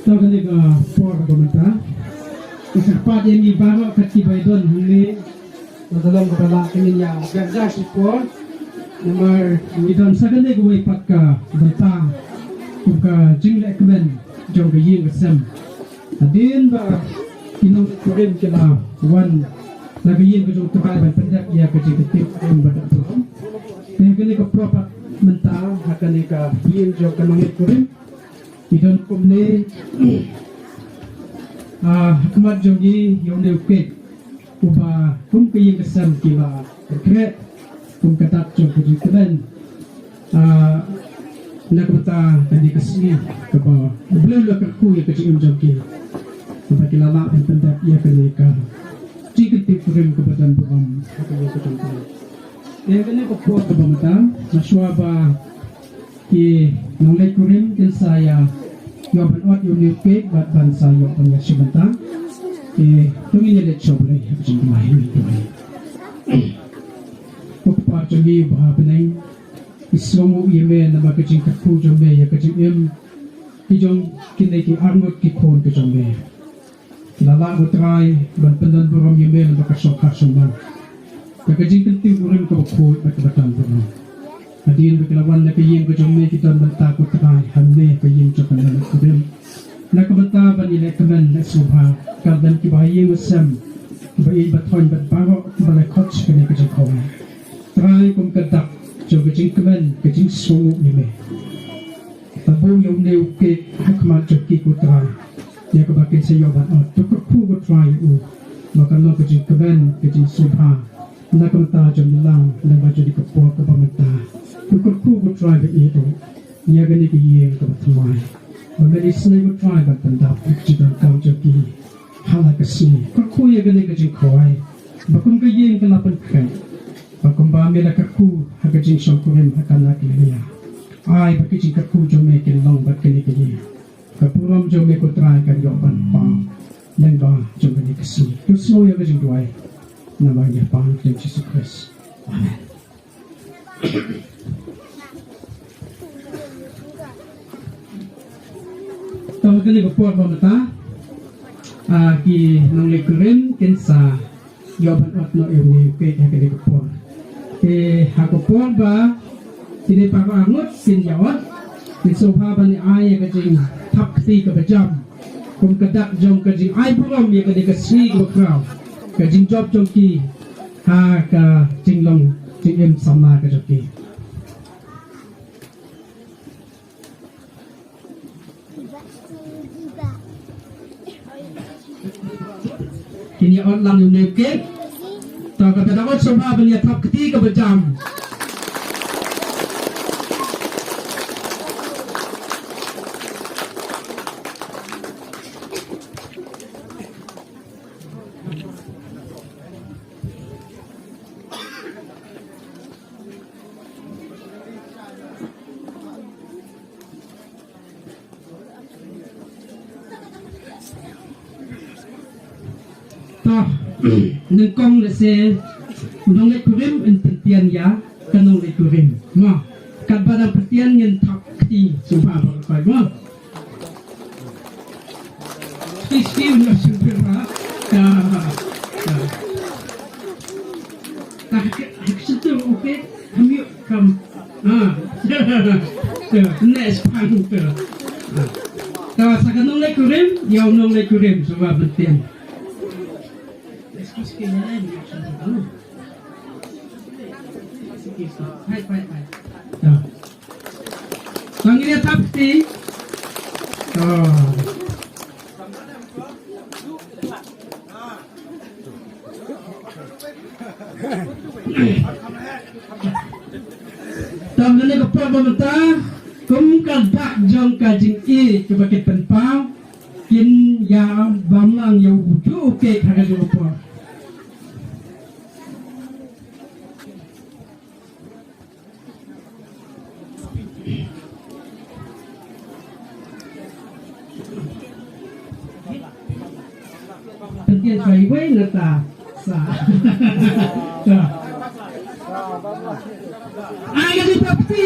Tahu kan juga por komentar. Ispat yang dibawa ke Cibaidon ini dalam kepala ini yang kerja support nomor idon sakane gue pakka benta buka jingle ekmen jauh yin kesem. Adin ba kinong kurim kila wan lagi yin kejauh tukar ban pendak ya kejauh ketip yang badak tuh. Yang kini ke propat mentah akan ika yin jauh kanong kurim. Idon kumne hikmat jogi yang diukit uba kum kiying kesam kila kret kum katak jog kuji keben nak mata tadi kesini keba belum lah kerku ya kecil jogi uba kila lak dan pendak ia kenika jika tipurim kebetulan buam apa yang kecontoh yang kena kepuat keba mata maswaba ki nolai kurim dan saya yo ban ot yo new cake bat ban sa yo pan ya sibanta tumi ne le choble ha jing mai ni to ko pa jogi ba benai islomu yeme na ma ke jing ka pu jo me ya ke jing em ki jong kin ne ki armut ki khon ke jong me la la go trai ban pendan burom yeme na ka sok ha som ba ka jing kin ti burom ko ko ba ka tan burom Adin berkelawan nak kayim ke jomel kita benta ku trai hamne kayim cokan nak kurim nak benta ban ile kemen nak subha kaldan ki bayi musam bayi bathon bat bago balai coach kene ke jikong trai kum kedak jo ke jing kemen ke jing sungu ni me tabu yom ne uke hakmat joki ku trai ya ke bakin sayo ban tu ku ku trai u maka no ke jing kemen ke jing subha nak benta jomlang nak baju di kepo ke bamenta Kuku ku try ke itu, ia gani ke yang ke bertemu. Bagi sini ku try ke pendap, jika kau jadi hal kesini. Kuku ia gani ke jengkauai, bakum ke yang ke lapan kai, bakum bamila kuku hak jeng songkurim akan nak dia. Ai bagi jengkaku jome ke long bat gani ke dia. Kapuram jome ku try ke jawapan pang, yang bah jome gani kesini. Tu semua ia jengkauai, namanya pang jeng Yesus Kristus. Amen. Tahu kali kepuat pemeta, ki nong lekuren kensa jawaban atno ini ke kali kepuat. Hakupuat ba, sini pakar angut sin jawab, sin sofa bani ayah kajing takti kebejam, kum kedak jom kajing ay buram ya kali kesri berkerau, kajing job jom ki ka jinglong jingem sama kajoki. Kini orang yang nekik, tak kata dapat semua beliau tak ketika berjam. Nengkong lese nong le kurim en petian ya kanong le kurim ma kat badang petian yang takti sumpah berkai ma isi nak sumpah tak situ okey kami kam next pang tu kalau sakanong le kurim ya nong le kurim sumpah petian Panggilnya tapti. Tamnane ko pabamata kum kadak jong kajing i kebakit penpau kin ya bamlang ya wudu ke kagak lupa. ngata sa ay kasi pati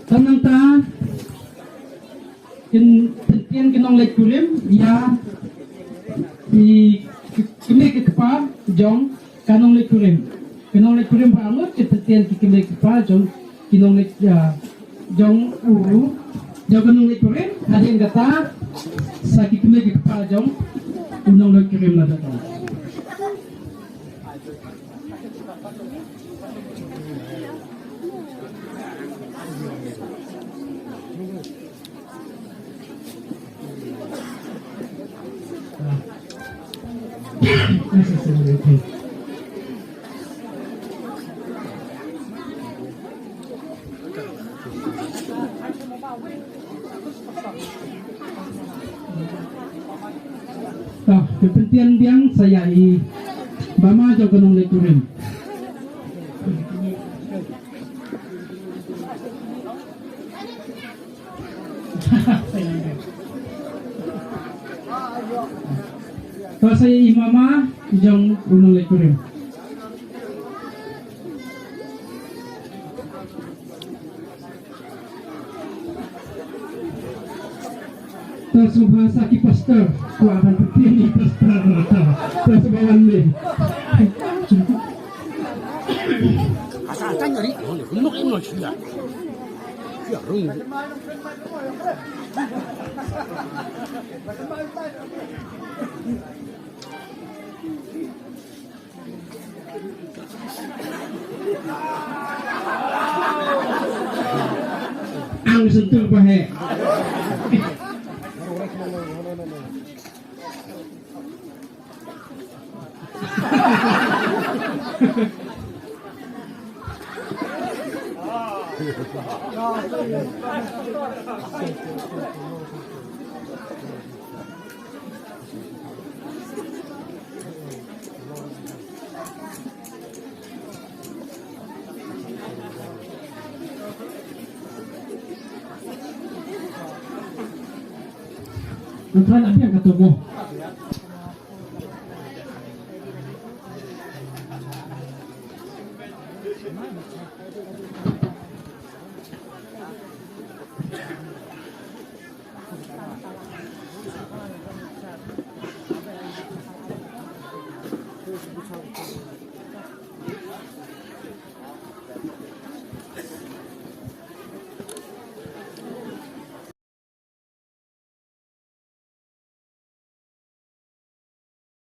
tanang ta kian kinong lek kulim ya di kini ke kepa jong kanong lek kulim banget ketetian kini ke kepa jong kinong lek jong uru jong kanong lek kulim ada yang kata sakit kini ke kepa jong unong lek kulim na datang necessarily. Kepentingan biang saya bama jauh kenong lekurim. Kalau saya imama jong unong lekurim. Tersubhasa ki pastor, kuaran begini pastor. Tersubahan ni. Asal tanya ni, nak ini sudah. Ya, rung. Ang sentul bahe. Nanti apa yang kata mo?